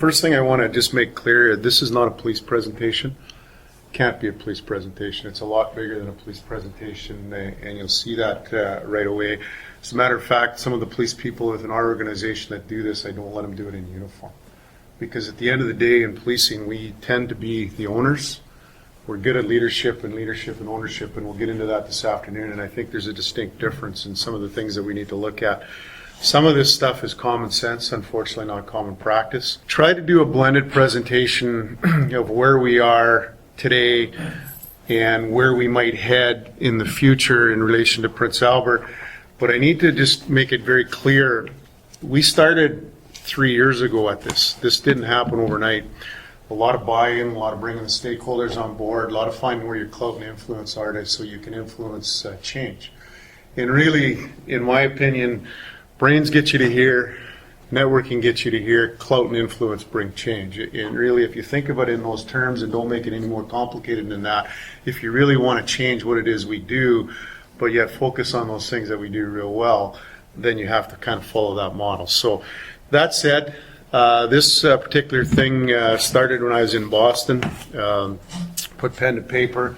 First thing I want to just make clear, this is not a police presentation. Can't be a police presentation. It's a lot bigger than a police presentation, and you'll see that right away. As a matter of fact, some of the police people within our organization that do this, I don't let them do it in uniform. Because at the end of the day in policing, we tend to be the owners. We're good at leadership and ownership, and we'll get into that this afternoon, and I think there's a distinct difference in some of the things that we need to look at. Some of this stuff is common sense, unfortunately not common practice. Try to do a blended presentation of where we are today and where we might head in the future in relation to Prince Albert. But I need to just make it very clear, we started 3 years ago at this. This didn't happen overnight. A lot of buy-in, a lot of bringing the stakeholders on board, a lot of finding where your clout and influence are so you can influence change. And really, in my opinion, brains get you to here, networking gets you to here, clout and influence bring change. And really, if you think about it in those terms and don't make it any more complicated than that, if you really want to change what it is we do, but yet focus on those things that we do real well, then you have to kind of follow that model. So that said, this particular thing started when I was in Boston, put pen to paper.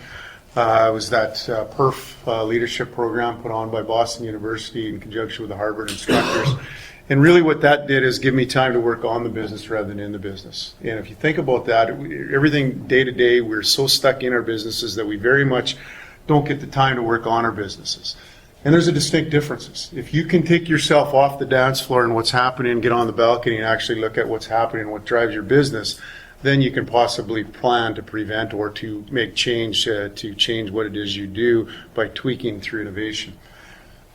It was that PERF leadership program put on by Boston University in conjunction with the Harvard instructors. And really what that did is give me time to work on the business rather than in the business. And if you think about that, everything day to day, we're so stuck in our businesses that we very much don't get the time to work on our businesses. And there's a distinct differences. If you can take yourself off the dance floor and what's happening, get on the balcony and actually look at what's happening and what drives your business, then you can possibly plan to prevent or to make change, to change what it is you do by tweaking through innovation.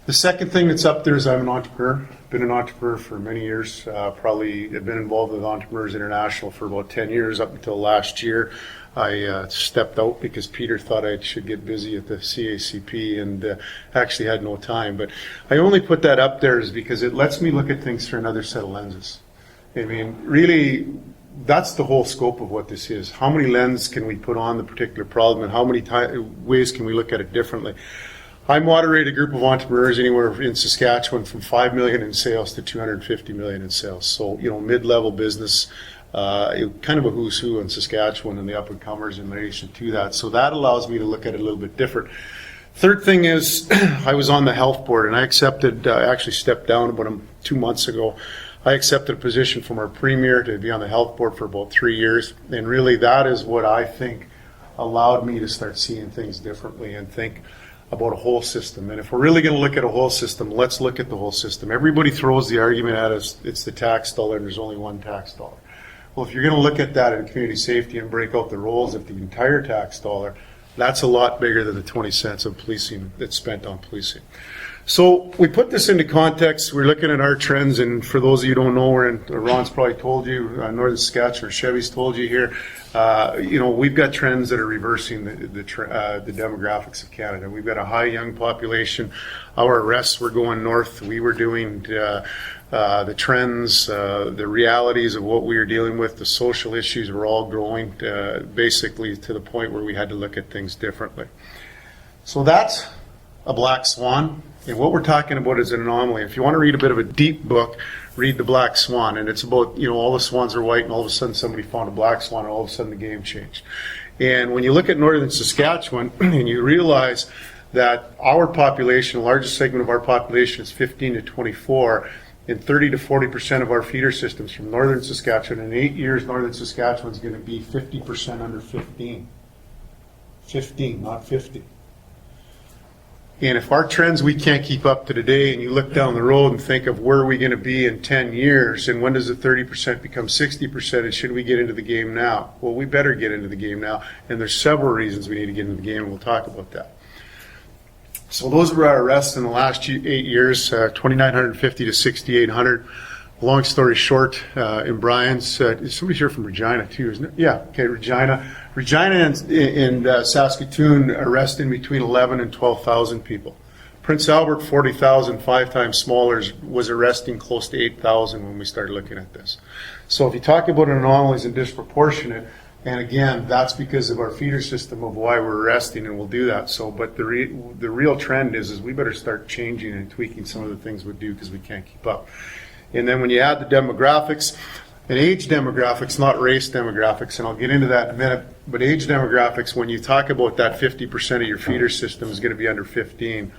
The second thing that's up there is I'm an entrepreneur. Been an entrepreneur for many years. Probably have been involved with Entrepreneurs International for about 10 years up until last year. I stepped out because Peter thought I should get busy at the CACP and actually had no time. But I only put that up there is because it lets me look at things through another set of lenses. I mean, really, that's the whole scope of what this is. How many lenses can we put on the particular problem and how many ways can we look at it differently? I moderate a group of entrepreneurs anywhere in Saskatchewan from 5 million in sales to 250 million in sales. So, mid-level business, kind of a who's who in Saskatchewan and the up-and-comers in relation to that. So that allows me to look at it a little bit different. Third thing is I was on the health board and I actually stepped down about 2 months ago. I accepted a position from our premier to be on the health board for about 3 years. And really that is what I think allowed me to start seeing things differently and think about a whole system. And if we're really going to look at a whole system, let's look at the whole system. Everybody throws the argument at us, it's the tax dollar and there's only one tax dollar. Well, if you're going to look at that in community safety and break out the roles of the entire tax dollar, that's a lot bigger than the 20 cents of policing that's spent on policing. So we put this into context. We're looking at our trends, and for those of you who don't know, Ron's probably told you, Northern Saskatchewan, or Chevy's told you here, we've got trends that are reversing the demographics of Canada. We've got a high young population. Our arrests were going north. We were doing the trends, the realities of what we were dealing with, the social issues were all growing, basically to the point where we had to look at things differently. So that's a black swan. And what we're talking about is an anomaly. If you want to read a bit of a deep book, read The Black Swan. And it's about, all the swans are white and all of a sudden somebody found a black swan and all of a sudden the game changed. And when you look at northern Saskatchewan and you realize that our population, the largest segment of our population is 15 to 24, and 30 to 40% of our feeder systems from northern Saskatchewan. In 8 years, northern Saskatchewan is going to be 50% under 15. 15, not 50. And if our trends we can't keep up to today, and you look down the road and think of where are we going to be in 10 years, and when does the 30% become 60%, and should we get into the game now? Well, we better get into the game now, and there's several reasons we need to get into the game, and we'll talk about that. So those were our arrests in the last 8 years, 2,950 to 6,800. Long story short, in Brian's, somebody's here from Regina too, isn't it? Yeah, okay, Regina. Regina and Saskatoon arresting between 11 and 12,000 people. Prince Albert, 40,000, 5 times smaller, was arresting close to 8,000 when we started looking at this. So if you talk about anomalies and disproportionate, and again, that's because of our feeder system of why we're arresting, and we'll do that. So, but the real trend is we better start changing and tweaking some of the things we do because we can't keep up. And then when you add the demographics, And age demographics, not race demographics, and I'll get into that in a minute, but age demographics, when you talk about that 50% of your feeder system is going to be under 15,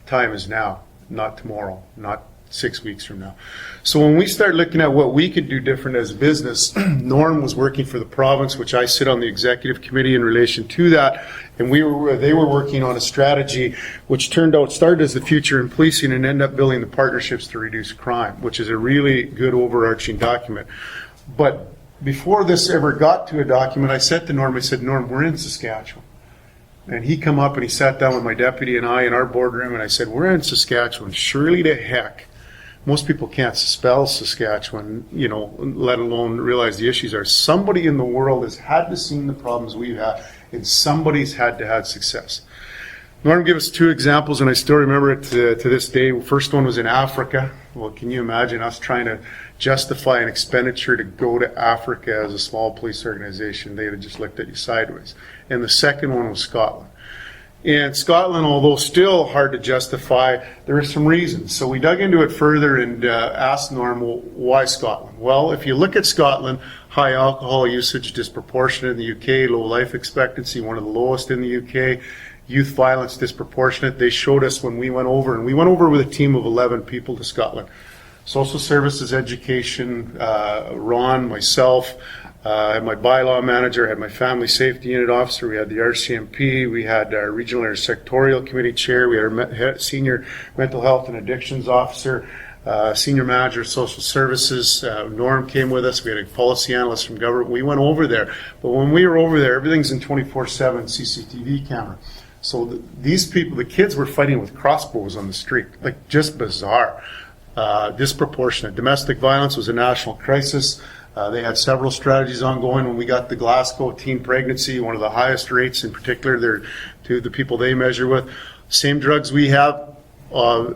time is now, not tomorrow, not 6 weeks from now. So when we start looking at what we could do different as a business, Norm was working for the province, which I sit on the executive committee in relation to that, and they were working on a strategy which started as the future in policing and ended up building the partnerships to reduce crime, which is a really good overarching document. But before this ever got to a document, I said to Norm, Norm, we're in Saskatchewan. And he come up and he sat down with my deputy and I in our boardroom, and I said, we're in Saskatchewan. Surely to heck, most people can't spell Saskatchewan, let alone realize the issues are. Somebody in the world has had to see the problems we've had, and somebody's had to have success. Norm gave us 2 examples, and I still remember it to this day. First one was in Africa. Well, can you imagine us trying to justify an expenditure to go to Africa as a small police organization? They'd have just looked at you sideways. And the second one was Scotland. And Scotland, although still hard to justify, there are some reasons. So we dug into it further and asked Norm, well, why Scotland? Well, if you look at Scotland, high alcohol usage, disproportionate in the UK, low life expectancy, one of the lowest in the UK, youth violence disproportionate. They showed us when we went over, and we went over with a team of 11 people to Scotland. Social services, education, Ron, myself, I had my bylaw manager, I had my family safety unit officer, we had the RCMP, we had our regional intersectorial committee chair, we had our senior mental health and addictions officer, senior manager of social services. Norm came with us. We had a policy analyst from government. We went over there. But when we were over there, everything's in 24/7 CCTV camera. So these people, the kids were fighting with crossbows on the street, like just bizarre. Disproportionate. Domestic violence was a national crisis. They had several strategies ongoing. When we got to Glasgow, teen pregnancy, one of the highest rates in particular to the people they measure with. Same drugs we have,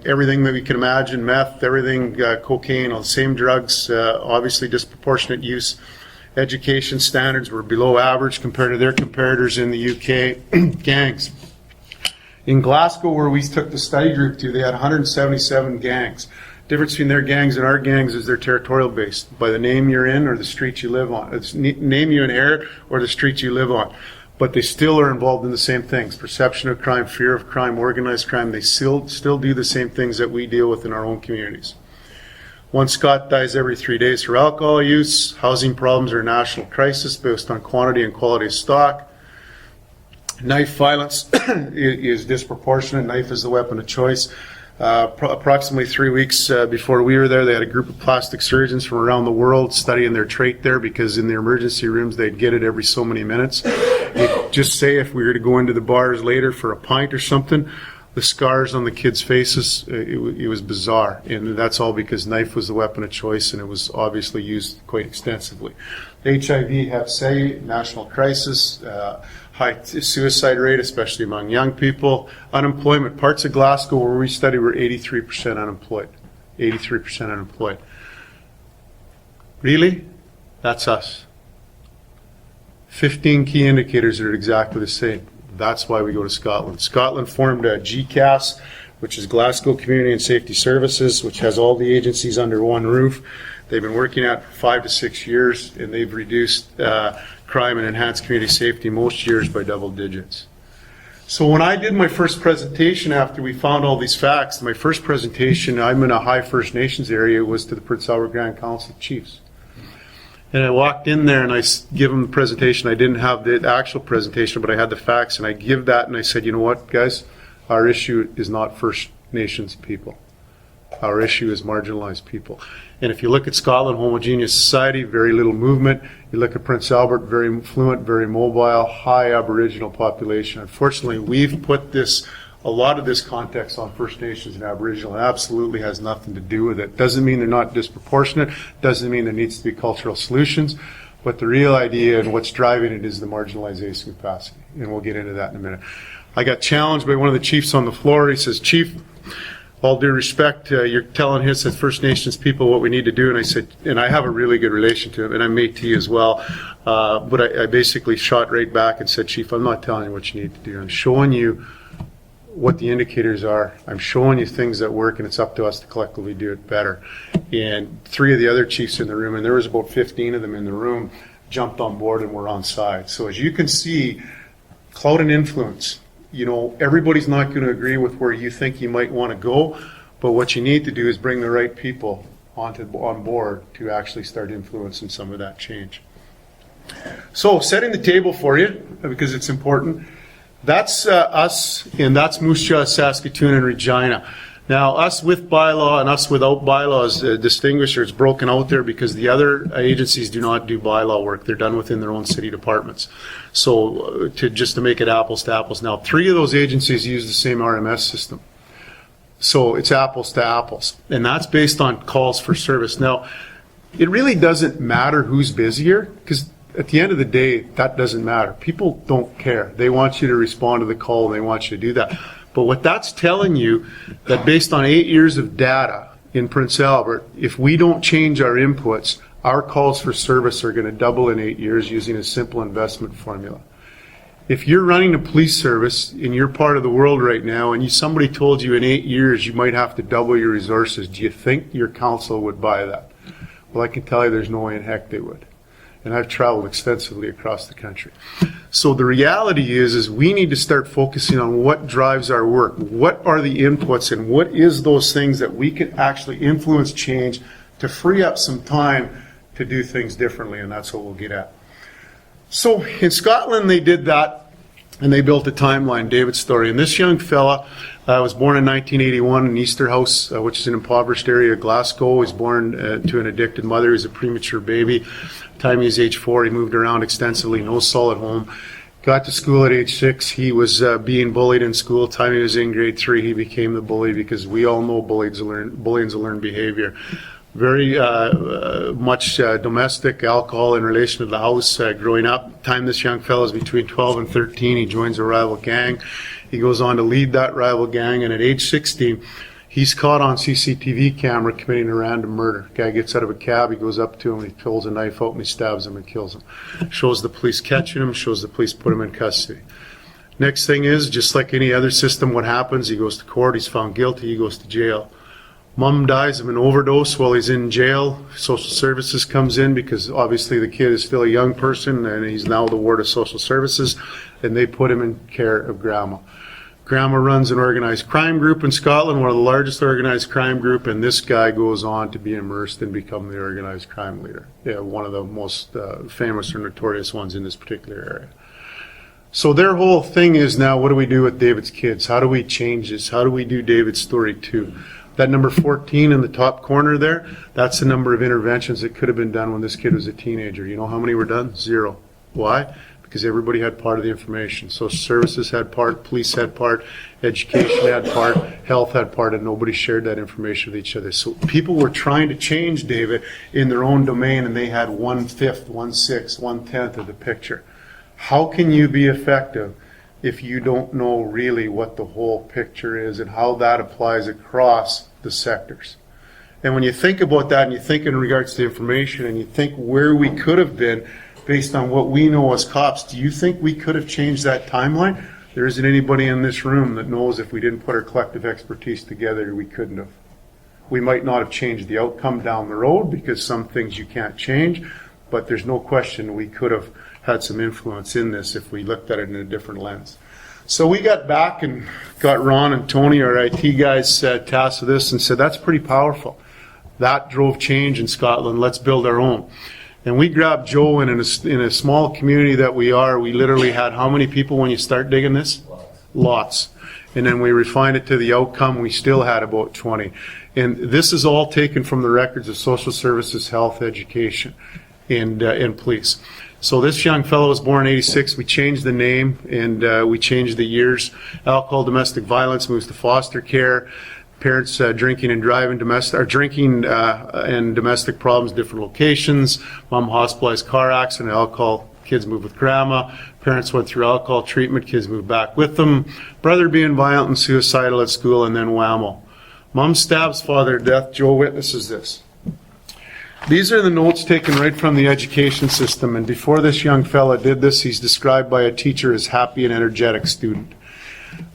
everything that we can imagine, meth, everything, cocaine, all the same drugs, obviously disproportionate use. Education standards were below average compared to their comparators in the UK. Gangs. In Glasgow, where we took the study group to, they had 177 gangs. Difference between their gangs and our gangs is they're territorial based, by the name you're in or the street you live on. It's name you inherit or the street you live on. But they still are involved in the same things. Perception of crime, fear of crime, organized crime. They still do the same things that we deal with in our own communities. One Scot dies every 3 days for alcohol use. Housing problems are a national crisis based on quantity and quality of stock. Knife violence is disproportionate. Knife is the weapon of choice. Approximately 3 weeks before we were there, they had a group of plastic surgeons from around the world studying their trait there, because in the emergency rooms they'd get it every so many minutes. You'd just say if we were to go into the bars later for a pint or something, the scars on the kids' faces, it was bizarre. And that's all because knife was the weapon of choice, and it was obviously used quite extensively. HIV, Hep C, national crisis, high suicide rate, especially among young people. Unemployment, parts of Glasgow where we studied were 83% unemployed. 83% unemployed. Really? That's us. 15 key indicators that are exactly the same. That's why we go to Scotland. Scotland formed a GCAS, which is Glasgow Community and Safety Services, which has all the agencies under one roof. They've been working at it for 5 to 6 years, and they've reduced crime and enhanced community safety most years by double digits. So when I did my first presentation after we found all these facts, my first presentation, I'm in a high First Nations area, was to the Prince Albert Grand Council of Chiefs. And I walked in there and I give them the presentation. I didn't have the actual presentation, but I had the facts, and I give that and I said, you know what, guys, our issue is not First Nations people. Our issue is marginalized people. And if you look at Scotland, homogeneous society, very little movement. You look at Prince Albert, very fluent, very mobile, high Aboriginal population. Unfortunately, we've put a lot of this context on First Nations and Aboriginal. It absolutely has nothing to do with it. Doesn't mean they're not disproportionate. Doesn't mean there needs to be cultural solutions. But the real idea and what's driving it is the marginalization capacity. And we'll get into that in a minute. I got challenged by one of the chiefs on the floor. He says, Chief, all due respect, you're telling us as First Nations people what we need to do. And I said, and I have a really good relation to him, and I'm Métis as well. But I basically shot right back and said, Chief, I'm not telling you what you need to do. I'm showing you what the indicators are. I'm showing you things that work, and it's up to us to collectively do it better. And 3 of the other chiefs in the room, and there was about 15 of them in the room, jumped on board and were on side. So as you can see, clout and influence, everybody's not going to agree with where you think you might want to go, but what you need to do is bring the right people on board to actually start influencing some of that change. So setting the table for you, because it's important, that's us, and that's Moose Jaw, Saskatoon, and Regina. Now, us with bylaw and us without bylaw is a distinguisher. It's broken out there because the other agencies do not do bylaw work. They're done within their own city departments. So just to make it apples to apples. Now, 3 of those agencies use the same RMS system. So it's apples to apples. And that's based on calls for service. Now, it really doesn't matter who's busier, because at the end of the day, that doesn't matter. People don't care. They want you to respond to the call. They want you to do that. But what that's telling you, that based on 8 years of data in Prince Albert, if we don't change our inputs, our calls for service are going to double in 8 years using a simple investment formula. If you're running a police service in your part of the world right now, and somebody told you in 8 years you might have to double your resources, do you think your council would buy that? Well, I can tell you there's no way in heck they would. And I've traveled extensively across the country. So the reality is we need to start focusing on what drives our work. What are the inputs, and what is those things that we can actually influence change to free up some time to do things differently, and that's what we'll get at. So in Scotland, they did that, and they built a timeline, David's story. And this young fella was born in 1981 in Easterhouse, which is an impoverished area of Glasgow. He was born to an addicted mother. He was a premature baby. Time he was age 4, he moved around extensively, no solid home. Got to school at age 6. He was being bullied in school. Time he was in grade 3, he became the bully, because we all know bullying's a learned behavior. Very much domestic alcohol in relation to the house growing up. Time this young fellow is between 12 and 13, he joins a rival gang. He goes on to lead that rival gang, and at age 16, he's caught on CCTV camera committing a random murder. Guy gets out of a cab, he goes up to him, he pulls a knife out, and he stabs him and kills him. Shows the police catching him, shows the police put him in custody. Next thing is, just like any other system, what happens? He goes to court, he's found guilty, he goes to jail. Mom dies of an overdose while he's in jail. Social services comes in, because obviously the kid is still a young person, and he's now the ward of social services, and they put him in care of grandma. Grandma runs an organized crime group in Scotland, one of the largest organized crime group, and this guy goes on to be immersed and become the organized crime leader. Yeah, one of the most famous or notorious ones in this particular area. So their whole thing is now, what do we do with David's kids? How do we change this? How do we do David's story too? That number 14 in the top corner there, that's the number of interventions that could have been done when this kid was a teenager. You know how many were done? 0. Why? Because everybody had part of the information. Social services had part, police had part, education had part, health had part, and nobody shared that information with each other. So people were trying to change David in their own domain, and they had 1/5, 1/6, 1/10 of the picture. How can you be effective if you don't know really what the whole picture is and how that applies across the sectors? And when you think about that, and you think in regards to information, and you think where we could have been based on what we know as cops, do you think we could have changed that timeline? There isn't anybody in this room that knows if we didn't put our collective expertise together, we couldn't have. We might not have changed the outcome down the road, because some things you can't change, but there's no question we could have had some influence in this if we looked at it in a different lens. So we got back and got Ron and Tony, our IT guys, tasked with this, and said, that's pretty powerful. That drove change in Scotland. Let's build our own. And we grabbed Joe, and in a small community that we are, we literally had how many people when you start digging this? Lots. And then we refined it to the outcome. We still had about 20. And this is all taken from the records of social services, health, education, and police. So this young fellow was born in 86. We changed the name, and we changed the years. Alcohol, domestic violence moves to foster care. Parents drinking and driving, drinking and domestic problems, different locations. Mom hospitalized, car accident, alcohol. Kids moved with grandma. Parents went through alcohol treatment. Kids moved back with them. Brother being violent and suicidal at school, and then whammo. Mom stabs father to death. Joe witnesses this. These are the notes taken right from the education system, and before this young fella did this, he's described by a teacher as happy and energetic student.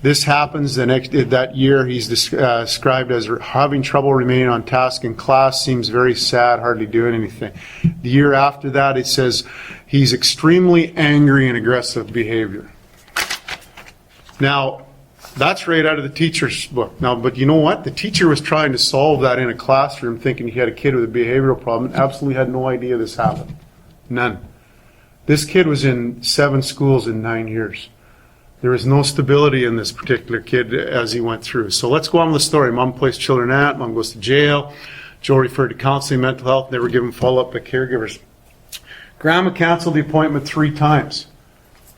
This happens that year. He's described as having trouble remaining on task in class, seems very sad, hardly doing anything. The year after that, it says he's extremely angry and aggressive behavior. Now, that's right out of the teacher's book. Now, but you know what? The teacher was trying to solve that in a classroom, thinking he had a kid with a behavioral problem, and absolutely had no idea this happened. None. This kid was in 7 schools in 9 years. There was no stability in this particular kid as he went through. So let's go on with the story. Mom placed children at, mom goes to jail. Joe referred to counseling, mental health. They were given follow-up by caregivers. Grandma canceled the appointment 3 times.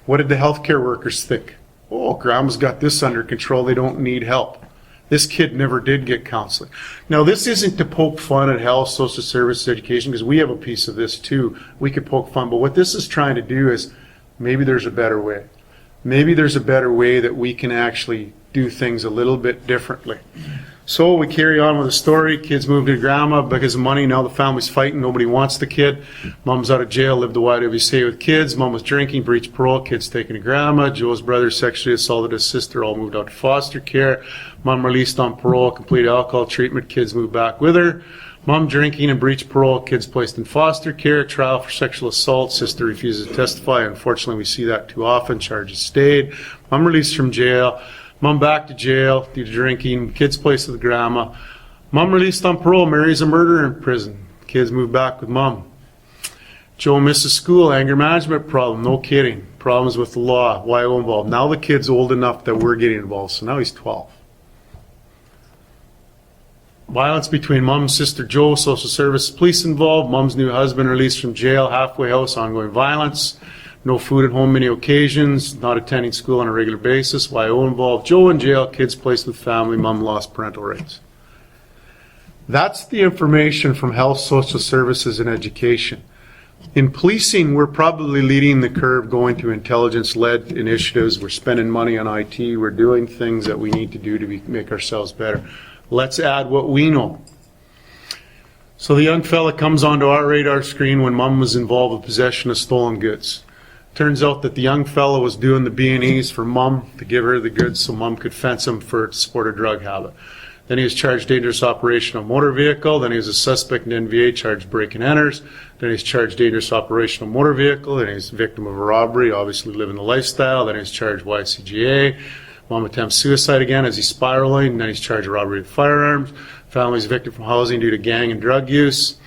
What did the healthcare workers think? Oh, grandma's got this under control. They don't need help. This kid never did get counseling. Now, this isn't to poke fun at health, social services, education, because we have a piece of this too. We could poke fun. But what this is trying to do is maybe there's a better way. Maybe there's a better way that we can actually do things a little bit differently. So we carry on with the story. Kids moved to grandma because of money. Now the family's fighting. Nobody wants the kid. Mom's out of jail, lived the YWCA with kids. Mom was drinking, breached parole. Kids taken to grandma. Joe's brother sexually assaulted his sister. All moved out to foster care. Mom released on parole, completed alcohol treatment. Kids moved back with her. Mom drinking and breached parole. Kids placed in foster care. Trial for sexual assault. Sister refuses to testify. Unfortunately, we see that too often. Charges stayed. Mom released from jail. Mom back to jail due to drinking. Kids placed with grandma. Mom released on parole. Marries a murderer in prison. Kids moved back with mom. Joe misses school. Anger management problem. No kidding. Problems with the law. YO involved. Now the kid's old enough that we're getting involved. So now he's 12. Violence between mom and sister Joe, social services, police involved. Mom's new husband released from jail, halfway house, ongoing violence. No food at home many occasions, not attending school on a regular basis. YO involved. Joe in jail, kids placed with family, mom lost parental rights. That's the information from health, social services, and education. In policing, we're probably leading the curve going to intelligence-led initiatives. We're spending money on IT. We're doing things that we need to do to make ourselves better. Let's add what we know. So the young fella comes onto our radar screen when mom was involved with possession of stolen goods. Turns out that the young fella was doing the B&Es for mom to give her the goods so mom could fence him for to support a drug habit. Then he was charged dangerous operation of motor vehicle. Then he was a suspect in NVA, charged break and enters. Then he's charged dangerous operation of motor vehicle. Then he's a victim of a robbery, obviously living the lifestyle. Then he's charged YCGA. Mom attempts suicide again as he's spiraling. Then he's charged robbery with firearms. Family's victim from housing due to gang and drug use.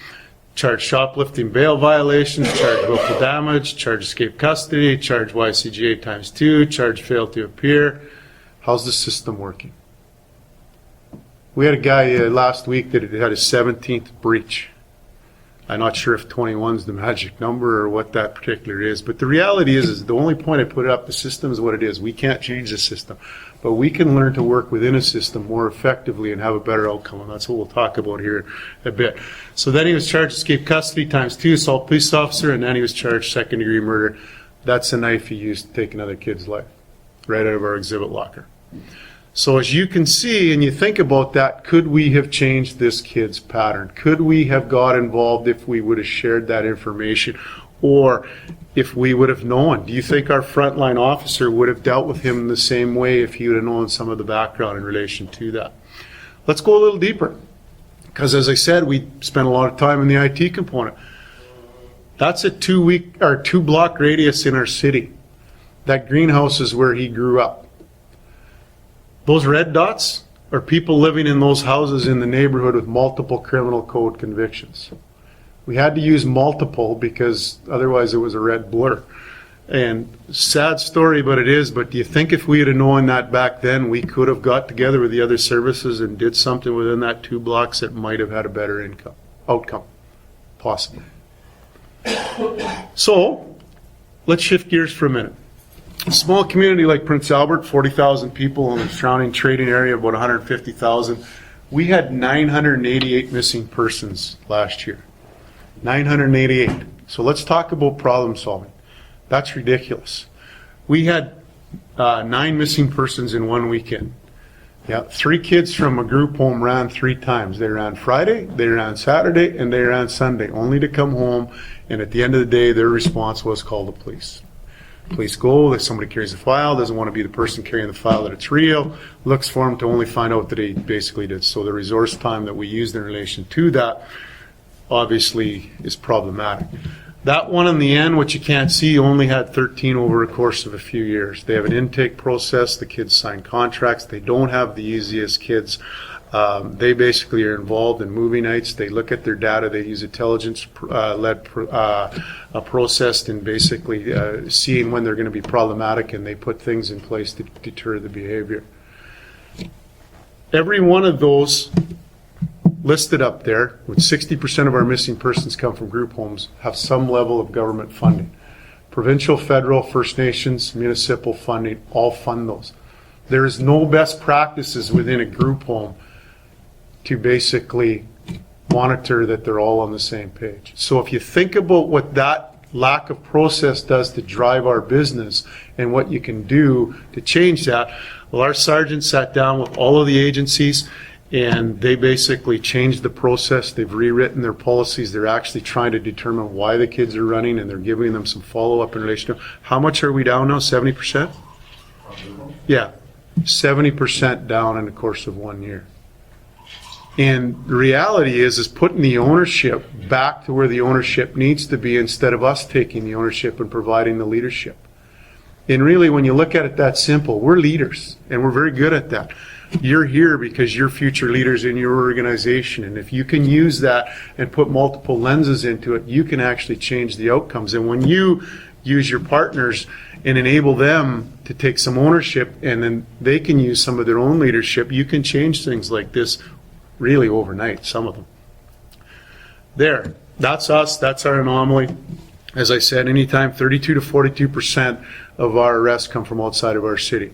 Charged shoplifting, bail violations. Charged willful damage. Charged escape custody. Charged YCGA ×2. Charged failed to appear. How's the system working? We had a guy last week that had his 17th breach. I'm not sure if 21 is the magic number or what that particular is, but the reality is the only point I put it up, the system is what it is. We can't change the system, but we can learn to work within a system more effectively and have a better outcome, and that's what we'll talk about here a bit. So then he was charged escape custody ×2, assault police officer, and then he was charged second-degree murder. That's a knife he used to take another kid's life, right out of our exhibit locker. So as you can see, and you think about that, could we have changed this kid's pattern? Could we have got involved if we would have shared that information, or if we would have known? Do you think our frontline officer would have dealt with him the same way if he would have known some of the background in relation to that? Let's go a little deeper, because as I said, we spent a lot of time in the IT component. That's a 2-block radius in our city. That greenhouse is where he grew up. Those red dots are people living in those houses in the neighborhood with multiple criminal code convictions. We had to use multiple because otherwise it was a red blur. And sad story, but it is. But do you think if we had known that back then, we could have got together with the other services and did something within that 2 blocks that might have had a better outcome? Possibly. So let's shift gears for a minute. A small community like Prince Albert, 40,000 people in the surrounding trading area, about 150,000. We had 988 missing persons last year. 988. So let's talk about problem solving. That's ridiculous. We had 9 missing persons in one weekend. Yeah, 3 kids from a group home ran 3 times. They ran Friday, they ran Saturday, and they ran Sunday, only to come home, and at the end of the day, their response was call the police. Police go, if somebody carries a file, doesn't want to be the person carrying the file that it's real, looks for him to only find out that he basically did. So the resource time that we used in relation to that obviously is problematic. That one in the end, which you can't see, only had 13 over a course of a few years. They have an intake process, the kids sign contracts, they don't have the easiest kids. They basically are involved in movie nights. They look at their data. They use intelligence-led process in basically seeing when they're going to be problematic, and they put things in place to deter the behavior. Every one of those listed up there, with 60% of our missing persons come from group homes, have some level of government funding. Provincial, federal, First Nations, municipal funding, all fund those. There is no best practices within a group home to basically monitor that they're all on the same page. So if you think about what that lack of process does to drive our business and what you can do to change that, well, our sergeant sat down with all of the agencies and they basically changed the process. They've rewritten their policies. They're actually trying to determine why the kids are running, and they're giving them some follow-up in relation to how much are we down now, 70%? Yeah, 70% down in the course of 1 year. And the reality is putting the ownership back to where the ownership needs to be instead of us taking the ownership and providing the leadership. And really, when you look at it that simple, we're leaders, and we're very good at that. You're here because you're future leaders in your organization, and if you can use that and put multiple lenses into it, you can actually change the outcomes. And when you use your partners and enable them to take some ownership, and then they can use some of their own leadership, you can change things like this really overnight, some of them. There, that's us, that's our anomaly. As I said, anytime 32 to 42% of our arrests come from outside of our city.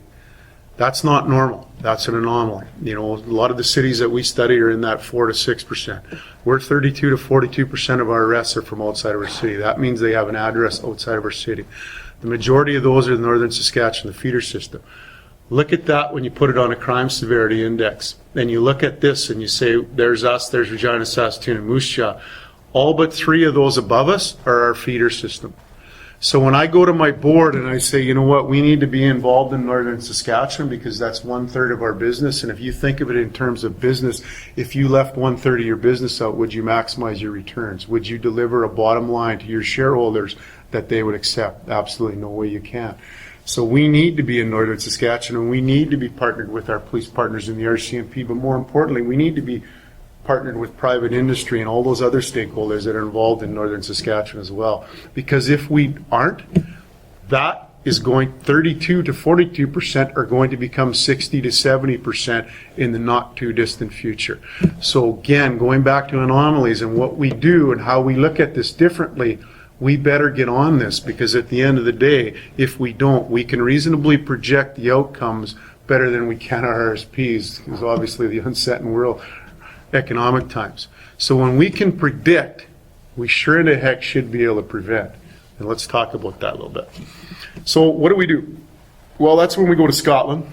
That's not normal, that's an anomaly. You know, a lot of the cities that we study are in that 4 to 6%. We're 32 to 42% of our arrests are from outside of our city. That means they have an address outside of our city. The majority of those are in northern Saskatchewan, the feeder system. Look at that when you put it on a crime severity index. And you look at this and you say, there's us, there's Regina, Saskatoon, and Moose Jaw. All but 3 of those above us are our feeder system. So when I go to my board and I say, you know what, we need to be involved in northern Saskatchewan because that's 1/3 of our business. And if you think of it in terms of business, if you left 1/3 of your business out, would you maximize your returns? Would you deliver a bottom line to your shareholders that they would accept? Absolutely no way you can. So we need to be in northern Saskatchewan, and we need to be partnered with our police partners in the RCMP, but more importantly, we need to be partnered with private industry and all those other stakeholders that are involved in northern Saskatchewan as well. Because if we aren't, that is going 32 to 42% are going to become 60 to 70% in the not too distant future. So again, going back to anomalies and what we do and how we look at this differently, we better get on this, because at the end of the day, if we don't, we can reasonably project the outcomes better than we can our RSPs, because obviously the uncertain world economic times. So when we can predict, we sure in the heck should be able to prevent. And let's talk about that a little bit. So what do? Well, that's when we go to Scotland,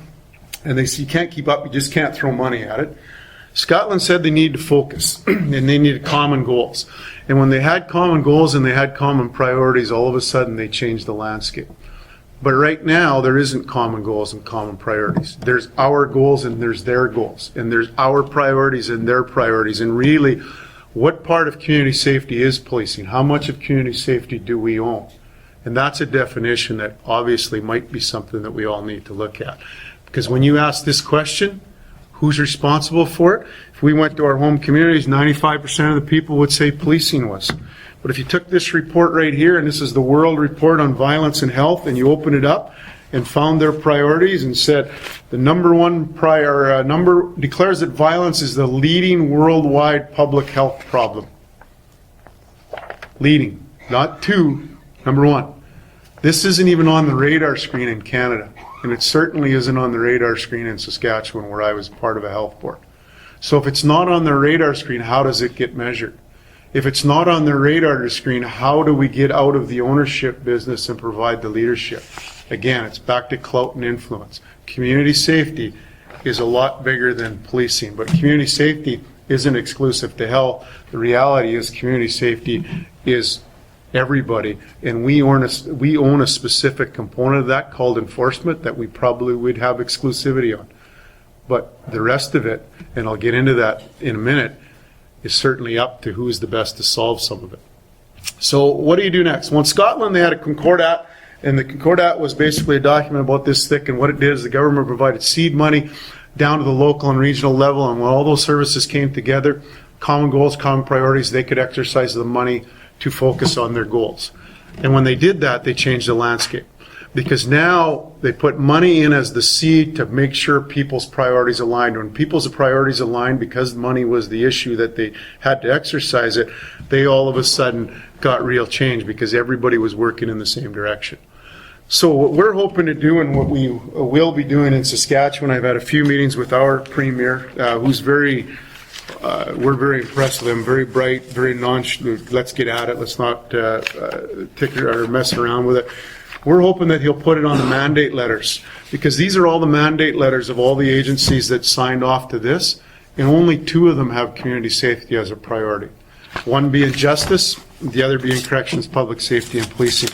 and they say you can't keep up, you just can't throw money at it. Scotland said they need to focus, and they needed common goals. And when they had common goals and they had common priorities, all of a sudden they changed the landscape. But right now, there isn't common goals and common priorities. There's our goals and there's their goals. And there's our priorities and their priorities. And really, what part of community safety is policing? How much of community safety do we own? And that's a definition that obviously might be something that we all need to look at. Because when you ask this question, who's responsible for it? If we went to our home communities, 95% of the people would say policing was. But if you took this report right here, and this is the World Report on Violence and Health, and you open it up and found their priorities and said the number declares that violence is the leading worldwide public health problem. Leading, not 2, number 1. This isn't even on the radar screen in Canada. And it certainly isn't on the radar screen in Saskatchewan, where I was part of a health board. So if it's not on their radar screen, how does it get measured? If it's not on their radar screen, how do we get out of the ownership business and provide the leadership? Again, it's back to clout and influence. Community safety is a lot bigger than policing, but community safety isn't exclusive to health. The reality is community safety is everybody, and we own a specific component of that called enforcement that we probably would have exclusivity on. But the rest of it, and I'll get into that in a minute, is certainly up to who's the best to solve some of it. So what do you do next? Well, in Scotland, they had a Concordat, and the Concordat was basically a document about this thick, and what it did is the government provided seed money down to the local and regional level, and when all those services came together, common goals, common priorities, they could exercise the money to focus on their goals. And when they did that, they changed the landscape. Because now they put money in as the seed to make sure people's priorities aligned. When people's priorities aligned, because money was the issue that they had to exercise it, they all of a sudden got real change because everybody was working in the same direction. So what we're hoping to do, and what we will be doing in Saskatchewan, I've had a few meetings with our premier, who's we're very impressed with him, very bright, very nonchalant. Let's get at it. Let's not ticker or mess around with it. We're hoping that he'll put it on the mandate letters, because these are all the mandate letters of all the agencies that signed off to this, and only 2 of them have community safety as a priority. One being justice, the other being corrections, public safety, and policing.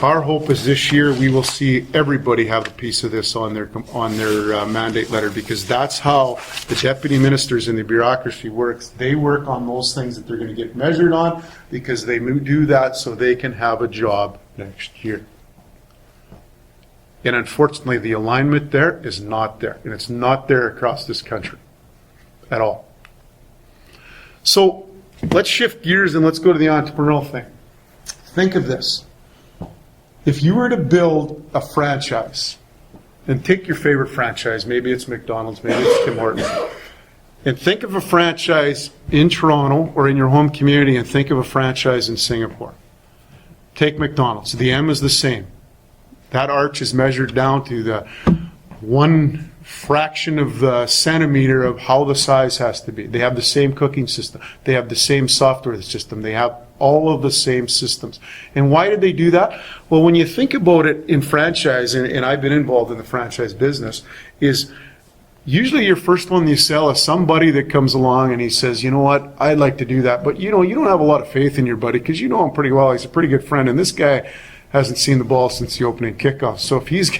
Our hope is this year we will see everybody have a piece of this on their mandate letter, because that's how the deputy ministers in the bureaucracy works. They work on those things that they're going to get measured on, because they do that so they can have a job next year. And unfortunately, the alignment there is not there, and it's not there across this country at all. So let's shift gears and let's go to the entrepreneurial thing. Think of this. If you were to build a franchise, and take your favorite franchise, maybe it's McDonald's, maybe it's Tim Hortons, and think of a franchise in Toronto or in your home community, and think of a franchise in Singapore. Take McDonald's. The M is the same. That arch is measured down to the 1 fraction of the centimeter of how the size has to be. They have the same cooking system. They have the same software system. They have all of the same systems. And why did they do that? Well, when you think about it in franchise, and I've been involved in the franchise business, is usually your first one you sell is somebody that comes along and he says, you know what, I'd like to do that. But you don't have a lot of faith in your buddy, because you know him pretty well. He's a pretty good friend. And this guy hasn't seen the ball since the opening kickoff. So if he's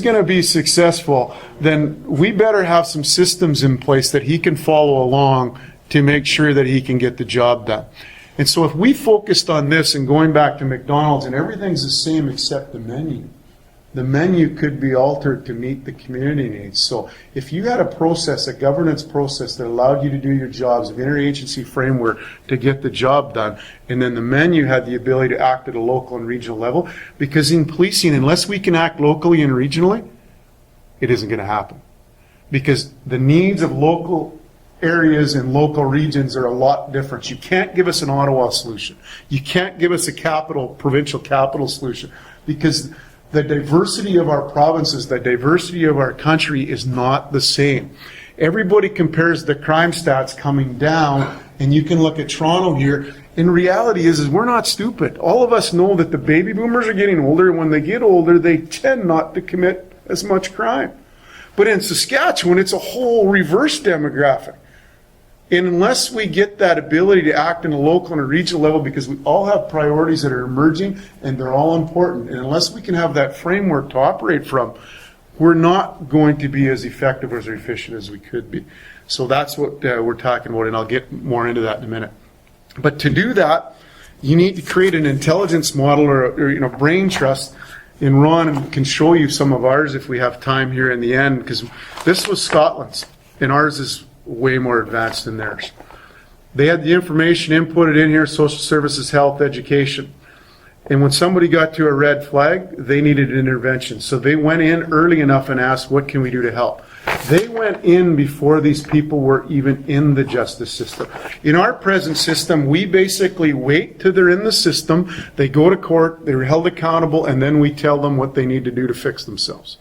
gonna be successful, then we better have some systems in place that he can follow along to make sure that he can get the job done. And so if we focused on this, and going back to McDonald's, and everything's the same except the menu could be altered to meet the community needs. So if you had a process, a governance process that allowed you to do your jobs, an interagency framework to get the job done, and then the menu had the ability to act at a local and regional level, because in policing, unless we can act locally and regionally, it isn't going to happen. Because the needs of local areas and local regions are a lot different. You can't give us an Ottawa solution. You can't give us a provincial capital solution, because the diversity of our provinces, the diversity of our country is not the same. Everybody compares the crime stats coming down, and you can look at Toronto here. In reality is we're not stupid. All of us know that the baby boomers are getting older, and when they get older, they tend not to commit as much crime. But in Saskatchewan, it's a whole reverse demographic. And unless we get that ability to act in a local and a regional level, because we all have priorities that are emerging and they're all important, and unless we can have that framework to operate from, we're not going to be as effective or as efficient as we could be. So that's what we're talking about, and I'll get more into that in a minute. But to do that, you need to create an intelligence model or brain trust. And Ron can show you some of ours if we have time here in the end, because this was Scotland's, and ours is way more advanced than theirs. They had the information inputted in here: social services, health, education. And when somebody got to a red flag, they needed an intervention. So they went in early enough and asked, what can we do to help? They went in before these people were even in the justice system. In our present system, we basically wait till they're in the system, they go to court, they're held accountable, and then we tell them what they need to do to fix themselves.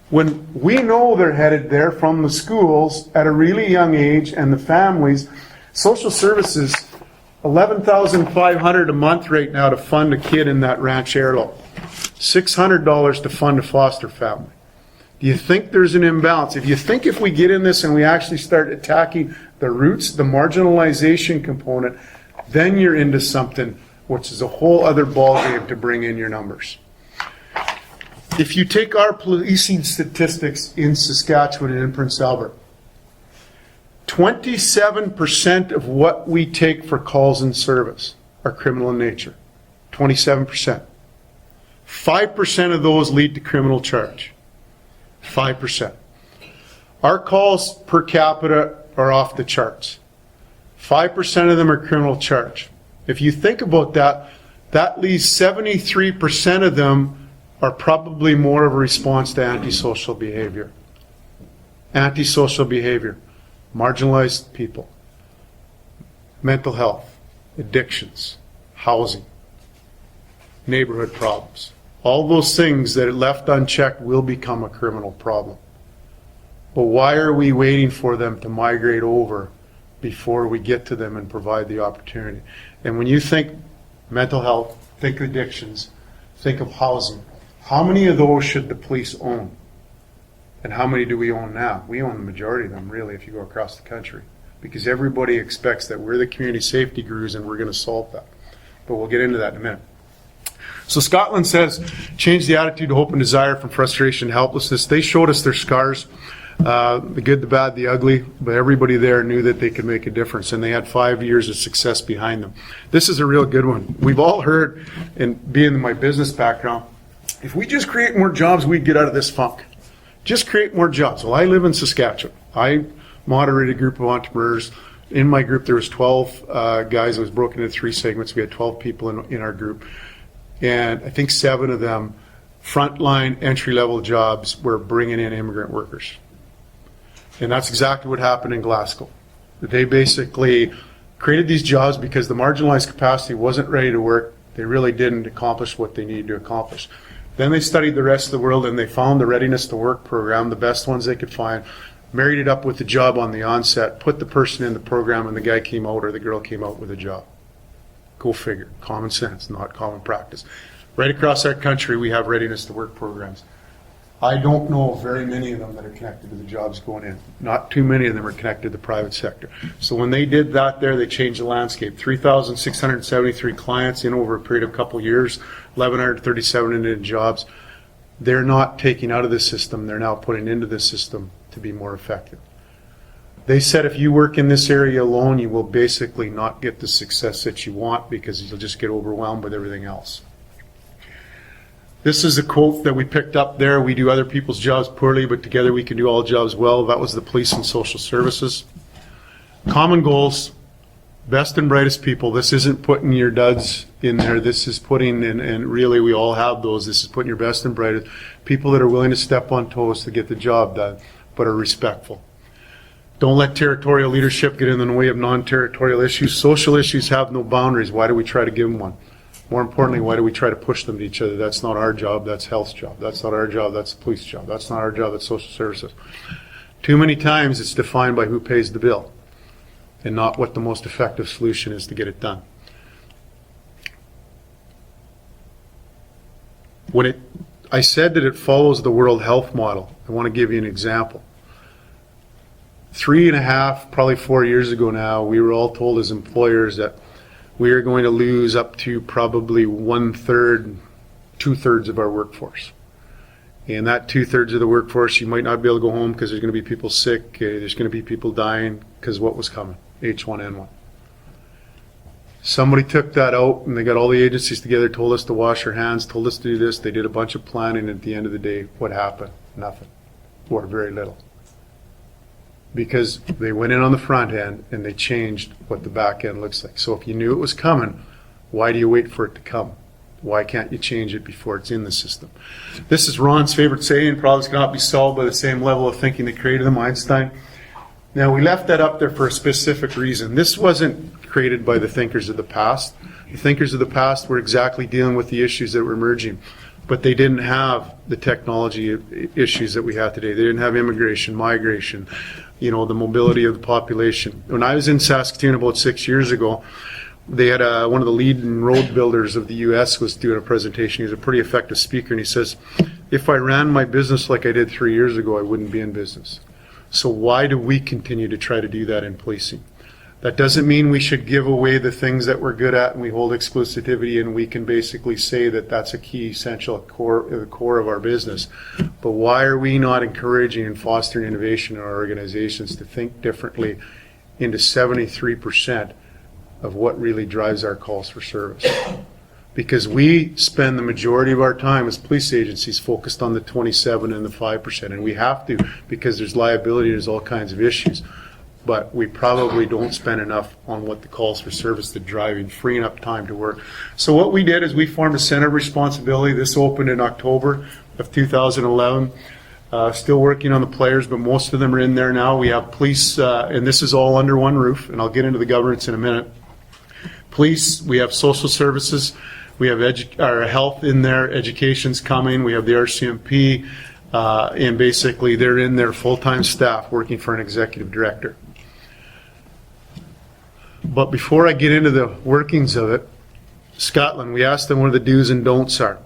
When we know they're headed there from the schools at a really young age, and the families, social services, $11,500 a month right now to fund a kid in that ranch airload, $600 to fund a foster family. Do you think there's an imbalance? If we get in this and we actually start attacking the roots, the marginalization component, then you're into something which is a whole other ballgame to bring in your numbers. If you take our policing statistics in Saskatchewan and in Prince Albert, 27% of what we take for calls in service are criminal in nature. 27%. 5% of those lead to criminal charge. 5%. Our calls per capita are off the charts. 5% of them are criminal charge. If you think about that, that leaves 73% of them are probably more of a response to antisocial behavior. Antisocial behavior. Marginalized people, mental health, addictions, housing, neighborhood problems. All those things that are left unchecked will become a criminal problem. But why are we waiting for them to migrate over before we get to them and provide the opportunity? And when you think mental health, think addictions, think of housing, how many of those should the police own? And how many do we own now? We own the majority of them, really, if you go across the country. Because everybody expects that we're the community safety gurus and we're going to solve that. But we'll get into that in a minute. So Scotland says, change the attitude to hope and desire from frustration to helplessness. They showed us their scars, the good, the bad, the ugly, but everybody there knew that they could make a difference, and they had 5 years of success behind them. This is a real good one. We've all heard, and being in my business background, if we just create more jobs, we'd get out of this funk. Just create more jobs. Well, I live in Saskatchewan. I moderated a group of entrepreneurs. In my group, there was 12 guys. It was broken into 3 segments. We had 12 people in our group. And I think 7 of them, frontline entry-level jobs, were bringing in immigrant workers. And that's exactly what happened in Glasgow. They basically created these jobs because the marginalized capacity wasn't ready to work. They really didn't accomplish what they needed to accomplish. Then they studied the rest of the world and they found the Readiness to Work program, the best ones they could find, married it up with the job on the onset, put the person in the program, and the guy came out or the girl came out with a job. Go figure. Common sense, not common practice. Right across our country, we have Readiness to Work programs. I don't know very many of them that are connected to the jobs going in. Not too many of them are connected to the private sector. So when they did that there, they changed the landscape. 3,673 clients in over a period of a couple years, 1,137 in jobs. They're not taking out of the system. They're now putting into the system to be more effective. They said if you work in this area alone, you will basically not get the success that you want because you'll just get overwhelmed with everything else. This is a quote that we picked up there. We do other people's jobs poorly, but together we can do all jobs well. That was the police and social services. Common goals, best and brightest people. This isn't putting your duds in there. This is putting, and really we all have those. This is putting your best and brightest. People that are willing to step on toes to get the job done, but are respectful. Don't let territorial leadership get in the way of non-territorial issues. Social issues have no boundaries. Why do we try to give them one? More importantly, why do we try to push them to each other? That's not our job, that's health's job. That's not our job, that's the police job. That's not our job, that's social services. Too many times it's defined by who pays the bill and not what the most effective solution is to get it done. I said that it follows the World Health Model. I want to give you an example. 3.5, probably 4 years ago now, we were all told as employers that we are going to lose up to probably 1/3, 2/3 of our workforce. And that 2/3 of the workforce, you might not be able to go home because there's going to be people sick, there's going to be people dying because what was coming? H1N1. Somebody took that out and they got all the agencies together, told us to wash our hands, told us to do this. They did a bunch of planning, and at the end of the day, what happened? Nothing, or very little. Because they went in on the front end and they changed what the back end looks like. So if you knew it was coming, why do you wait for it to come? Why can't you change it before it's in the system? This is Ron's favorite saying, problems cannot be solved by the same level of thinking that created them, Einstein. Now we left that up there for a specific reason. This wasn't created by the thinkers of the past. The thinkers of the past were exactly dealing with the issues that were emerging. But they didn't have the technology issues that we have today. They didn't have immigration, migration, the mobility of the population. When I was in Saskatoon about 6 years ago, they had one of the leading road builders of the U.S. was doing a presentation. He's a pretty effective speaker, and he says, if I ran my business like I did 3 years ago, I wouldn't be in business. So why do we continue to try to do that in policing? That doesn't mean we should give away the things that we're good at and we hold exclusivity and we can basically say that that's a key, essential core of our business. But why are we not encouraging and fostering innovation in our organizations to think differently into 73% of what really drives our calls for service? Because we spend the majority of our time as police agencies focused on the 27 and the 5%, and we have to, because there's liability, there's all kinds of issues. But we probably don't spend enough on what the calls for service, the driving, freeing up time to work. So what we did is we formed a center of responsibility. This opened in October of 2011. Still working on the players, but most of them are in there now. We have police, and this is all under one roof, and I'll get into the governance in a minute. Police, we have social services, we have our health in there, education's coming, we have the RCMP, and basically they're in their full-time staff working for an executive director. But before I get into the workings of it, Scotland, we asked them what the do's and don'ts are.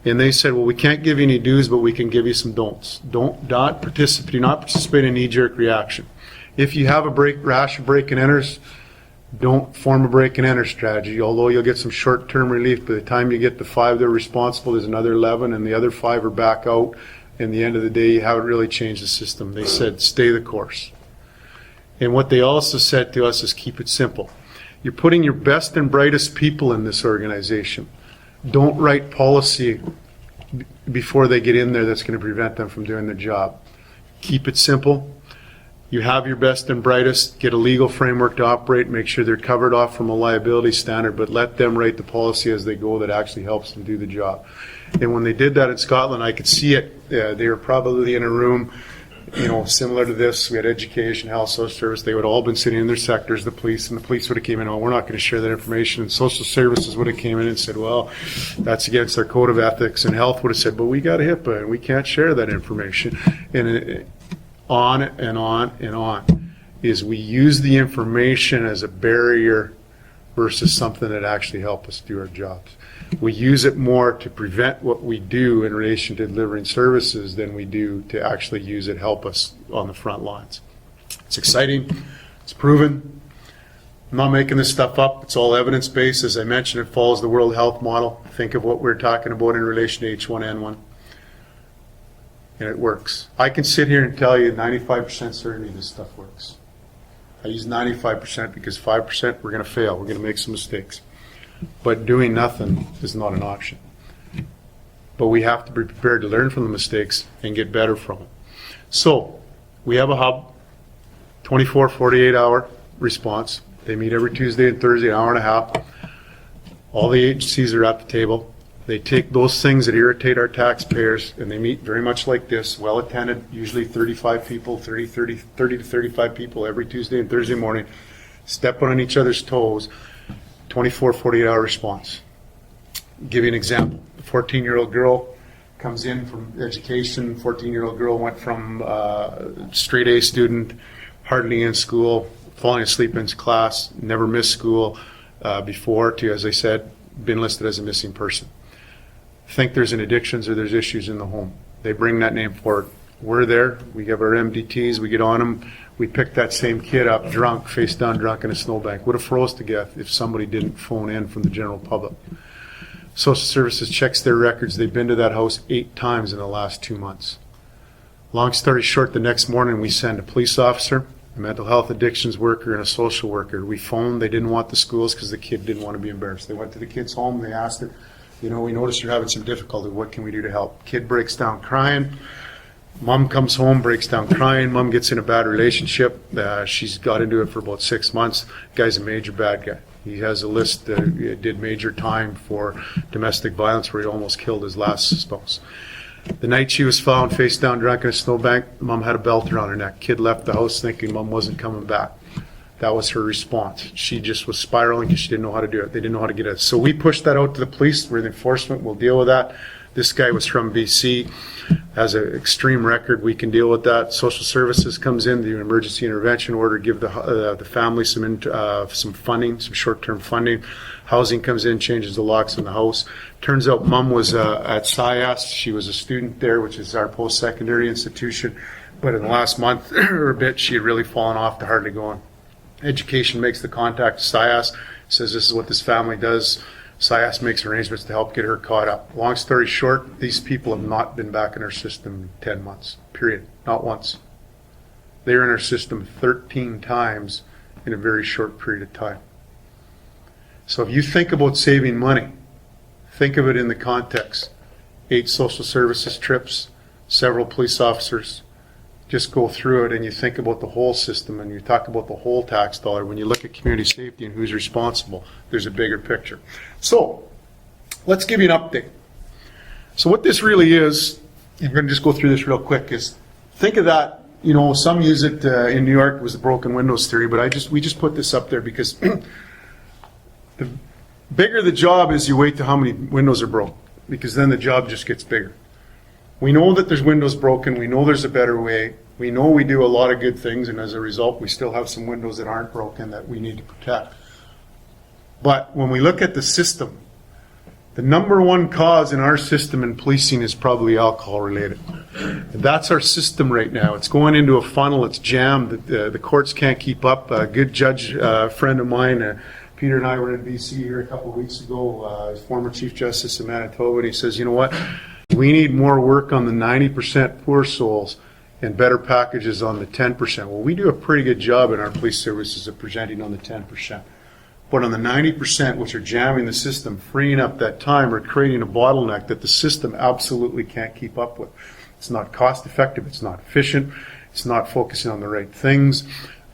And they said, well, we can't give you any do's, but we can give you some don'ts. Do not participate in a knee-jerk reaction. If you have a rash of break and enters, don't form a break and enter strategy, although you'll get some short-term relief. By the time you get to 5, they're responsible. There's another 11, and the other 5 are back out. And the end of the day, you haven't really changed the system. They said, stay the course. And what they also said to us is keep it simple. You're putting your best and brightest people in this organization. Don't write policy before they get in there that's going to prevent them from doing their job. Keep it simple. You have your best and brightest, get a legal framework to operate, make sure they're covered off from a liability standard, but let them write the policy as they go that actually helps them do the job. And when they did that in Scotland, I could see it. They were probably in a room, similar to this. We had education, health, social service. They would all been sitting in their sectors, the police, and the police would have came in, oh, we're not going to share that information. And social services would have came in and said, well, that's against our code of ethics. And health would have said, but we got a HIPAA and we can't share that information. And on and on and on is we use the information as a barrier versus something that actually helps us do our jobs. We use it more to prevent what we do in relation to delivering services than we do to actually use it help us on the front lines. It's exciting. It's proven. I'm not making this stuff up. It's all evidence-based. As I mentioned, it follows the World Health Model. Think of what we're talking about in relation to H1N1. And it works. I can sit here and tell you 95% certainty this stuff works. I use 95% because 5% we're going to fail. We're going to make some mistakes. But doing nothing is not an option. But we have to be prepared to learn from the mistakes and get better from it. So we have a hub, 24, 48-hour response. They meet every Tuesday and Thursday, an hour and a half. All the agencies are at the table. They take those things that irritate our taxpayers, and they meet very much like this, well attended, usually 35 people, 30 to 35 people every Tuesday and Thursday morning, step on each other's toes, 24, 48-hour response. Give you an example. A 14-year-old girl comes in from education. 14-year-old girl went from straight A student, hardly in school, falling asleep in class, never missed school before, to, as I said, been listed as a missing person. Think there's an addictions or there's issues in the home. They bring that name forward. We're there. We give our MDTs. We get on them. We pick that same kid up drunk, face down drunk in a snowbank. Would have froze to death if somebody didn't phone in from the general public. Social Services checks their records. They've been to that house 8 times in the last 2 months. Long story short, the next morning we send a police officer, a mental health addictions worker, and a social worker. We phoned. They didn't want the schools because the kid didn't want to be embarrassed. They went to the kid's home. They asked her, we noticed you're having some difficulty. What can we do to help? Kid breaks down crying. Mom comes home, breaks down crying. Mom gets in a bad relationship. She's got into it for about 6 months. Guy's a major bad guy. He has a list that did major time for domestic violence where he almost killed his last spouse. The night she was found face down drunk in a snowbank, Mom had a belt around her neck. Kid left the house thinking Mom wasn't coming back. That was her response. She just was spiraling because she didn't know how to do it. They didn't know how to get it. So we pushed that out to the police. We're the enforcement. We'll deal with that. This guy was from BC, has an extreme record. We can deal with that. Social Services comes in, the emergency intervention order, give the family some funding, some short-term funding. Housing comes in, changes the locks in the house. Turns out Mom was at SIAS. She was a student there, which is our post-secondary institution. But in the last month or a bit, she had really fallen off to hardly going. Education makes the contact to SIAS, says this is what this family does. SIAS makes arrangements to help get her caught up. Long story short, these people have not been back in our system in 10 months, period. Not once. They're in our system 13 times in a very short period of time. So if you think about saving money, think of it in the context. 8 social services trips, several police officers. Just go through it and you think about the whole system and you talk about the whole tax dollar. When you look at community safety and who's responsible, there's a bigger picture. So let's give you an update. So what this really is, I'm going to just go through this real quick, is think of that. You know, some use it in New York, it was the broken windows theory, but we just put this up there because the bigger the job is, you wait to how many windows are broke, because then the job just gets bigger. We know that there's windows broken. We know there's a better way. We know we do a lot of good things, and as a result, we still have some windows that aren't broken that we need to protect. But when we look at the system, the number one cause in our system in policing is probably alcohol related. And that's our system right now. It's going into a funnel. It's jammed. The courts can't keep up. A good judge friend of mine, Peter and I were in BC here a couple of weeks ago, former Chief Justice of Manitoba, and he says, you know what? We need more work on the 90% poor souls and better packages on the 10%. Well, we do a pretty good job in our police services of presenting on the 10%. But on the 90%, which are jamming the system, freeing up that time, or creating a bottleneck that the system absolutely can't keep up with. It's not cost effective, it's not efficient, it's not focusing on the right things.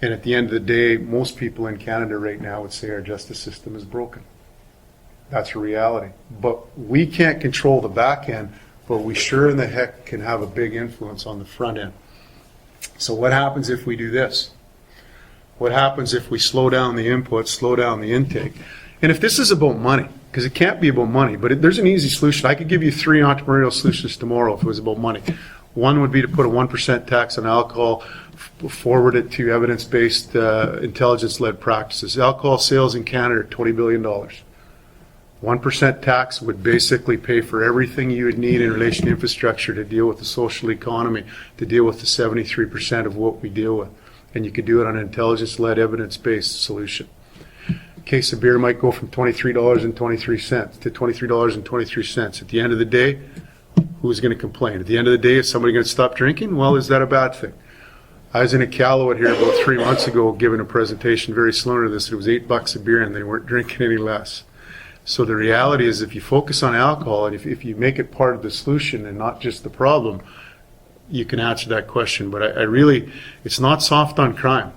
And at the end of the day, most people in Canada right now would say our justice system is broken. That's a reality. But we can't control the back end, but we sure in the heck can have a big influence on the front end. So what happens if we do this? What happens if we slow down the input, slow down the intake? And if this is about money, because it can't be about money, but there's an easy solution. I could give you 3 entrepreneurial solutions tomorrow if it was about money. One would be to put a 1% tax on alcohol, forward it to evidence-based, intelligence-led practices. Alcohol sales in Canada are $20 billion. 1% tax would basically pay for everything you would need in relation to infrastructure to deal with the social economy, to deal with the 73% of what we deal with. And you could do it on an intelligence-led, evidence-based solution. A case of beer might go from $23.23 to $23.23. At the end of the day, who's going to complain? At the end of the day, is somebody going to stop drinking? Well, is that a bad thing? I was in Iqaluit here about 3 months ago giving a presentation very similar to this. It was $8 a beer and they weren't drinking any less. So the reality is, if you focus on alcohol and if you make it part of the solution and not just the problem, you can answer that question. But I really, it's not soft on crime.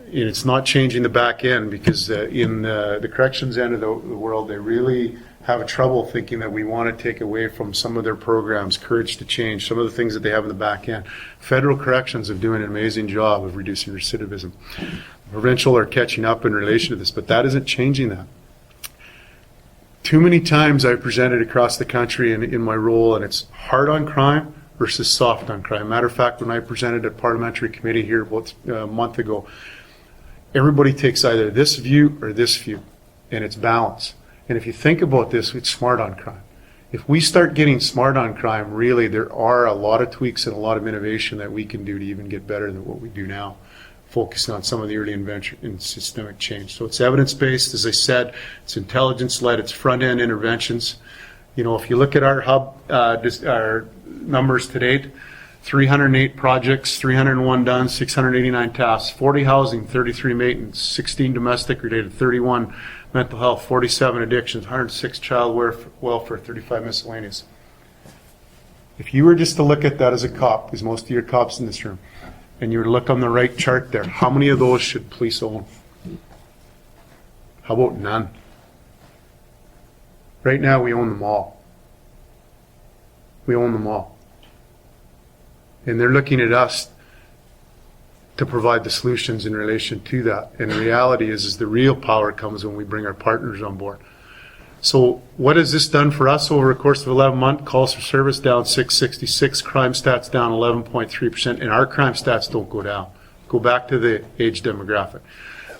And it's not changing the back end, because in the corrections end of the world, they really have trouble thinking that we want to take away from some of their programs, Courage to Change, some of the things that they have in the back end. Federal corrections are doing an amazing job of reducing recidivism. Provincial are catching up in relation to this, but that isn't changing that. Too many times I've presented across the country in my role, and it's hard on crime versus soft on crime. Matter of fact, when I presented at parliamentary committee here about a month ago, everybody takes either this view or this view, and it's balance. And if you think about this, it's smart on crime. If we start getting smart on crime, really there are a lot of tweaks and a lot of innovation that we can do to even get better than what we do now, focusing on some of the early intervention and systemic change. So it's evidence-based, as I said, it's intelligence-led, it's front-end interventions. You know, if you look at our hub, our numbers to date, 308 projects, 301 done, 689 tasks, 40 housing, 33 maintenance, 16 domestic related, 31 mental health, 47 addictions, 106 child welfare, 35 miscellaneous. If you were just to look at that as a cop, because most of you are cops in this room, and you were to look on the right chart there, how many of those should police own? How about none? Right now we own them all. We own them all. And they're looking at us to provide the solutions in relation to that. And the reality is the real power comes when we bring our partners on board. So what has this done for us over the course of 11 months? Calls for service down 666, crime stats down 11.3%, and our crime stats don't go down. Go back to the age demographic.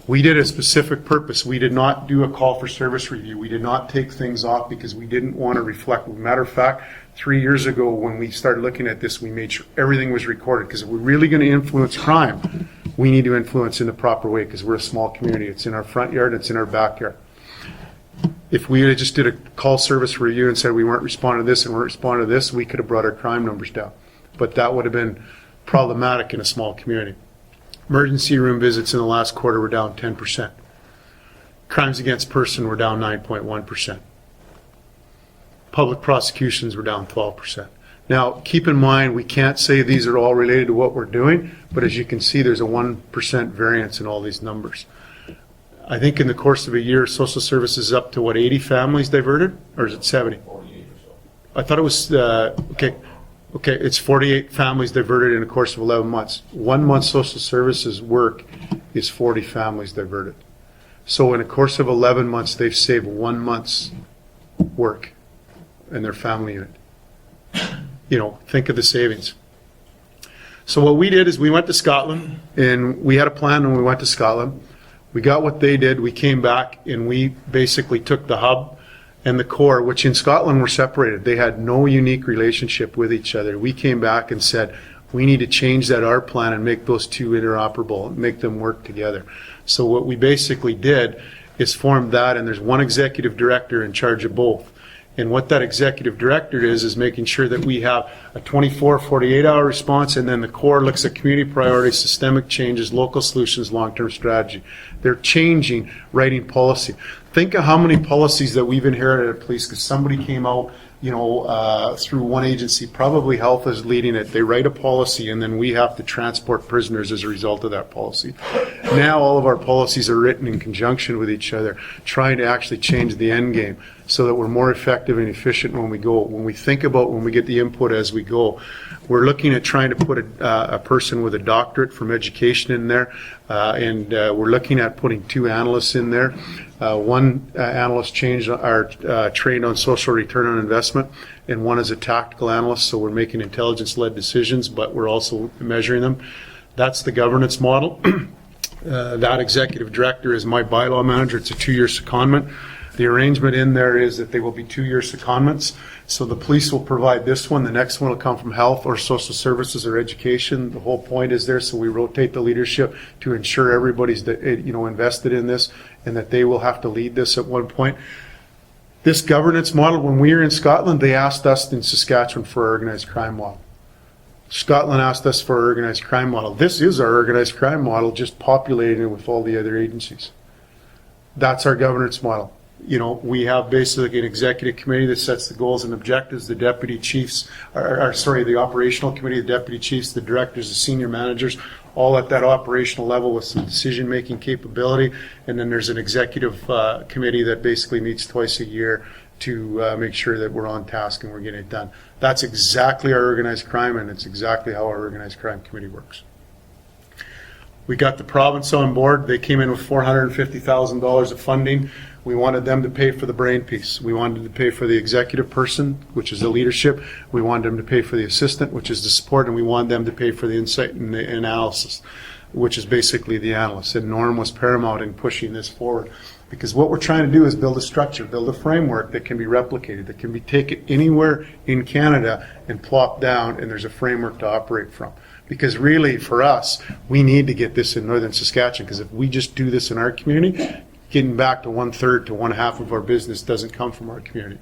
We did a specific purpose. We did not do a call for service review. We did not take things off because we didn't want to reflect. Matter of fact, 3 years ago when we started looking at this, we made sure everything was recorded, because if we're really going to influence crime, we need to influence in the proper way, because we're a small community. It's in our front yard, it's in our backyard. If we just did a call service review and said we weren't responding to this and weren't responding to this, we could have brought our crime numbers down. But that would have been problematic in a small community. Emergency room visits in the last quarter were down 10%. Crimes against person were down 9.1%. Public prosecutions were down 12%. Now, keep in mind, we can't say these are all related to what we're doing, but as you can see, there's a 1% variance in all these numbers. I think in the course of a year, social services is up to, what, 80 families diverted? Or is it 70? 48 or so. I thought it was, okay, it's 48 families diverted in the course of 11 months. 1 month social services work is 40 families diverted. So in the course of 11 months, they've saved 1 month's work in their family unit. You know, think of the savings. So what we did is we went to Scotland, and we had a plan when we went to Scotland. We got what they did, we came back, and we basically took the hub and the core, which in Scotland were separated. They had no unique relationship with each other. We came back and said, we need to change that R plan and make those two interoperable, and make them work together. So what we basically did is form that, and there's one executive director in charge of both. And what that executive director is making sure that we have a 24, 48-hour response, and then the core looks at community priorities, systemic changes, local solutions, long-term strategy. They're changing, writing policy. Think of how many policies that we've inherited at police, because somebody came out, you know, through one agency, probably health is leading it. They write a policy, and then we have to transport prisoners as a result of that policy. Now all of our policies are written in conjunction with each other, trying to actually change the end game so that we're more effective and efficient when we go. When we think about, when we get the input as we go, we're looking at trying to put a person with a doctorate from education in there, and we're looking at putting 2 analysts in there. One analyst trained on social return on investment, and one is a tactical analyst, so we're making intelligence-led decisions, but we're also measuring them. That's the governance model. That executive director is my bylaw manager. It's a 2-year secondment. The arrangement in there is that they will be 2-year secondments. So the police will provide this one. The next one will come from health or social services or education. The whole point is there, so we rotate the leadership to ensure everybody's invested in this, and that they will have to lead this at one point. This governance model, when we were in Scotland, they asked us in Saskatchewan for our organized crime model. Scotland asked us for our organized crime model. This is our organized crime model, just populating it with all the other agencies. That's our governance model. You know, we have basically an executive committee that sets the goals and objectives. The deputy chiefs, the operational committee, the deputy chiefs, the directors, the senior managers, all at that operational level with some decision-making capability. And then there's an executive committee that basically meets twice a year to make sure that we're on task and we're getting it done. That's exactly our organized crime, and it's exactly how our organized crime committee works. We got the province on board. They came in with $450,000 of funding. We wanted them to pay for the brain piece. We wanted to pay for the executive person, which is the leadership. We wanted them to pay for the assistant, which is the support, and we wanted them to pay for the insight and the analysis, which is basically the analyst. And Norm was paramount in pushing this forward, because what we're trying to do is build a structure, build a framework that can be replicated, that can be taken anywhere in Canada and plopped down, and there's a framework to operate from. Because really, for us, we need to get this in northern Saskatchewan, because if we just do this in our community, getting back to 1/3 to 1/2 of our business doesn't come from our community.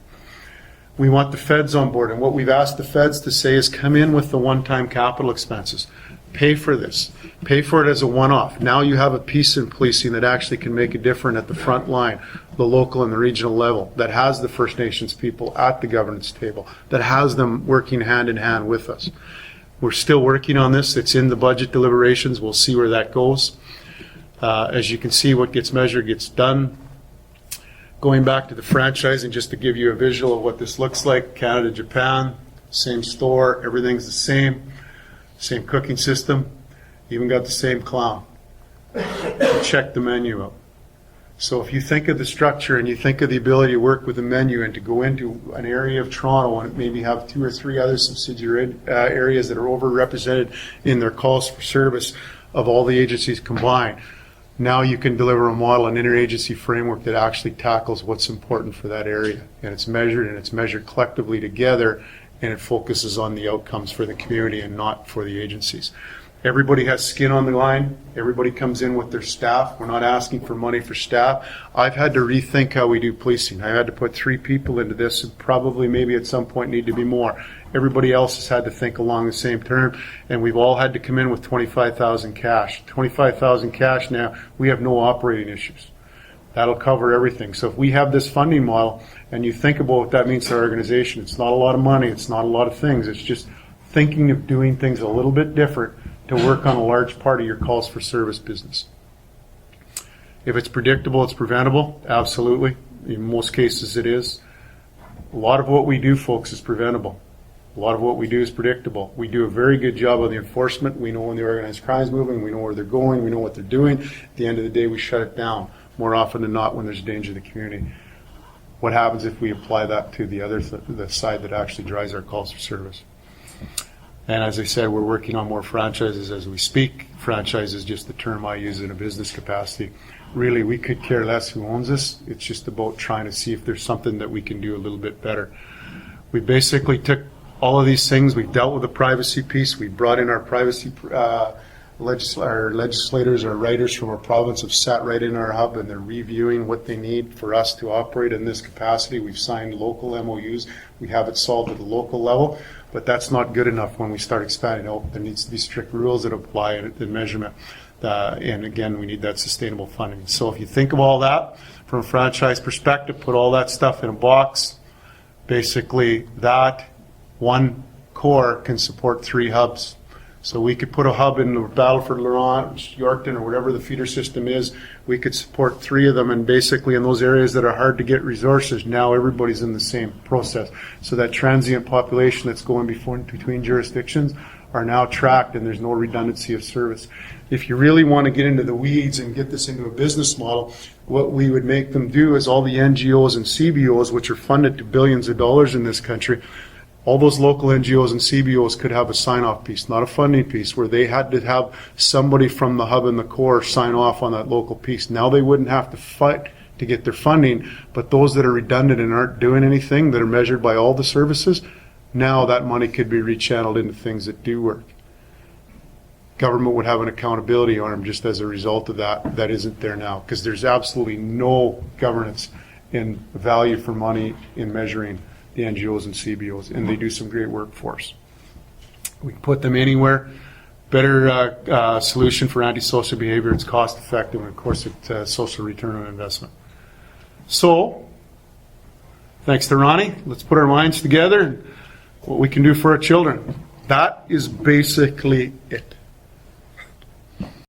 We want the feds on board, and what we've asked the feds to say is come in with the one-time capital expenses. Pay for this. Pay for it as a one-off. Now you have a piece in policing that actually can make a difference at the front line, the local and the regional level, that has the First Nations people at the governance table, that has them working hand in hand with us. We're still working on this. It's in the budget deliberations. We'll see where that goes. As you can see, what gets measured gets done. Going back to the franchising, just to give you a visual of what this looks like, Canada, Japan, same store, everything's the same cooking system, even got the same clown. Check the menu out. So if you think of the structure and you think of the ability to work with the menu and to go into an area of Toronto and maybe have 2 or 3 other subsidiary areas that are overrepresented in their calls for service of all the agencies combined, Now you can deliver a model, an interagency framework that actually tackles what's important for that area. And it's measured collectively together, and it focuses on the outcomes for the community and not for the agencies. Everybody has skin on the line. Everybody comes in with their staff. We're not asking for money for staff. I've had to rethink how we do policing. I had to put 3 people into this, and probably maybe at some point need to be more. Everybody else has had to think along the same term, and we've all had to come in with $25,000 cash. $25,000 cash now, we have no operating issues. That'll cover everything. So if we have this funding model, and you think about what that means to our organization, it's not a lot of money, it's not a lot of things, it's just thinking of doing things a little bit different to work on a large part of your calls for service business. If it's predictable, it's preventable, absolutely. In most cases it is. A lot of what we do, folks, is preventable. A lot of what we do is predictable. We do a very good job of the enforcement. We know when the organized crime is moving, we know where they're going, we know what they're doing. At the end of the day, we shut it down more often than not when there's danger to the community. What happens if we apply that to the side that actually drives our calls for service? And as I said, we're working on more franchises as we speak. Franchise is just the term I use in a business capacity. Really, we could care less who owns this. It's just about trying to see if there's something that we can do a little bit better. We basically took all of these things. We've dealt with the privacy piece. We brought in our privacy our legislators, our writers from our province have sat right in our hub, and they're reviewing what they need for us to operate in this capacity. We've signed local MOUs. We have it solved at the local level, but that's not good enough when we start expanding out. There needs to be strict rules that apply in measurement. And again, we need that sustainable funding. So if you think of all that from a franchise perspective, put all that stuff in a box. Basically, that one core can support 3 hubs. So we could put a hub in Battleford, Laurent, Yorkton, or whatever the feeder system is. We could support 3 of them, and basically in those areas that are hard to get resources, now everybody's in the same process. So that transient population that's going between jurisdictions are now tracked, and there's no redundancy of service. If you really want to get into the weeds and get this into a business model, what we would make them do is all the NGOs and CBOs, which are funded to billions of dollars in this country, all those local NGOs and CBOs could have a sign-off piece, not a funding piece, where they had to have somebody from the hub and the core sign off on that local piece. Now they wouldn't have to fight to get their funding, but those that are redundant and aren't doing anything, that are measured by all the services, now that money could be rechanneled into things that do work. Government would have an accountability arm just as a result of that. That isn't there now, because there's absolutely no governance in value for money in measuring the NGOs and CBOs, and they do some great work for us. We can put them anywhere. Better solution for antisocial behavior. It's cost effective, and of course it's a social return on investment. So, thanks to Ronnie, let's put our minds together and what we can do for our children. That is basically it.